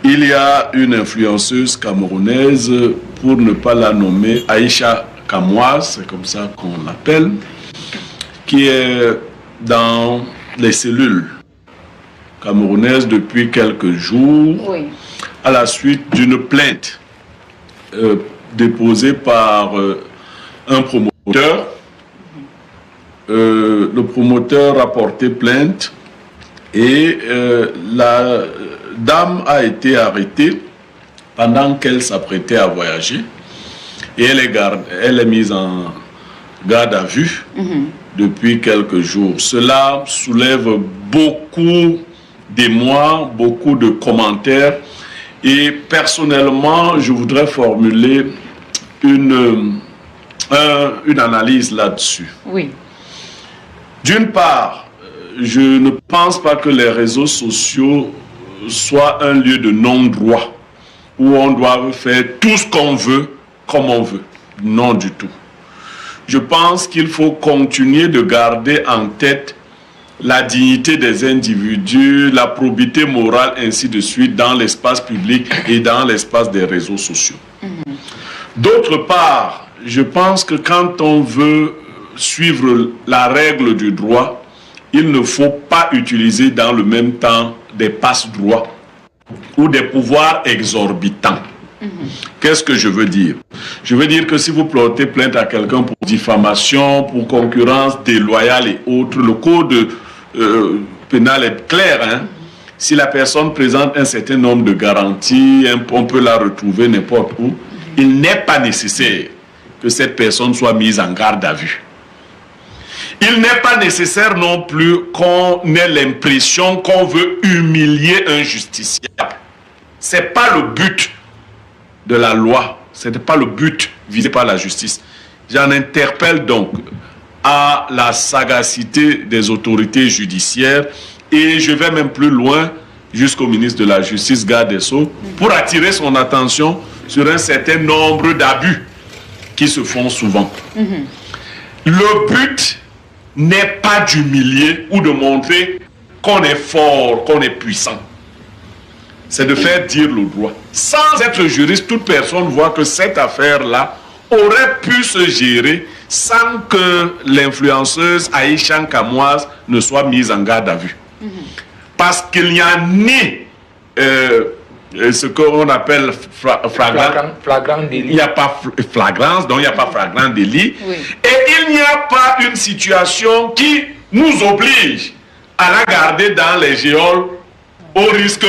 il y a une influenceuse camerounaise, pour ne pas la nommer, Aïcha Kamoise, c'est comme ça qu'on l'appelle, qui est dans les cellules camerounaises depuis quelques jours, à la suite d'une plainte déposée par un promoteur. Le promoteur a porté plainte et la dame a été arrêtée pendant qu'elle s'apprêtait à voyager et elle est mise en garde à vue depuis quelques jours. Cela soulève beaucoup d'émoi, beaucoup de commentaires et personnellement je voudrais formuler une analyse là-dessus. Oui. D'une part, je ne pense pas que les réseaux sociaux soient un lieu de non-droit où on doit faire tout ce qu'on veut comme on veut. Non du tout. Je pense qu'il faut continuer de garder en tête la dignité des individus, la probité morale, ainsi de suite, dans l'espace public et dans l'espace des réseaux sociaux. D'autre part, je pense que quand on veut suivre la règle du droit, il ne faut pas utiliser dans le même temps des passe-droits ou des pouvoirs exorbitants. Qu'est-ce que je veux dire? Je veux dire que si vous portez plainte à quelqu'un pour diffamation, pour concurrence déloyale et autres, le code pénal est clair. Hein? Si la personne présente un certain nombre de garanties, on peut la retrouver n'importe où, il n'est pas nécessaire que cette personne soit mise en garde à vue. Il n'est pas nécessaire non plus qu'on ait l'impression qu'on veut humilier un justiciable. Ce n'est pas le but de la loi, ce n'est pas le but visé par la justice. J'en interpelle donc à la sagacité des autorités judiciaires et je vais même plus loin jusqu'au ministre de la Justice, garde des Sceaux, pour attirer son attention sur un certain nombre d'abus qui se font souvent. Le but n'est pas d'humilier ou de montrer qu'on est fort, qu'on est puissant. C'est de faire dire le droit. Sans être juriste, toute personne voit que cette affaire-là aurait pu se gérer sans que l'influenceuse Aïcha Kamoise ne soit mise en garde à vue. Parce qu'il n'y a ni ce qu'on appelle flagrant délit. Il n'y a pas flagrance, donc il n'y a pas flagrant délit. Et il n'y a pas une situation qui nous oblige à la garder dans les geôles au risque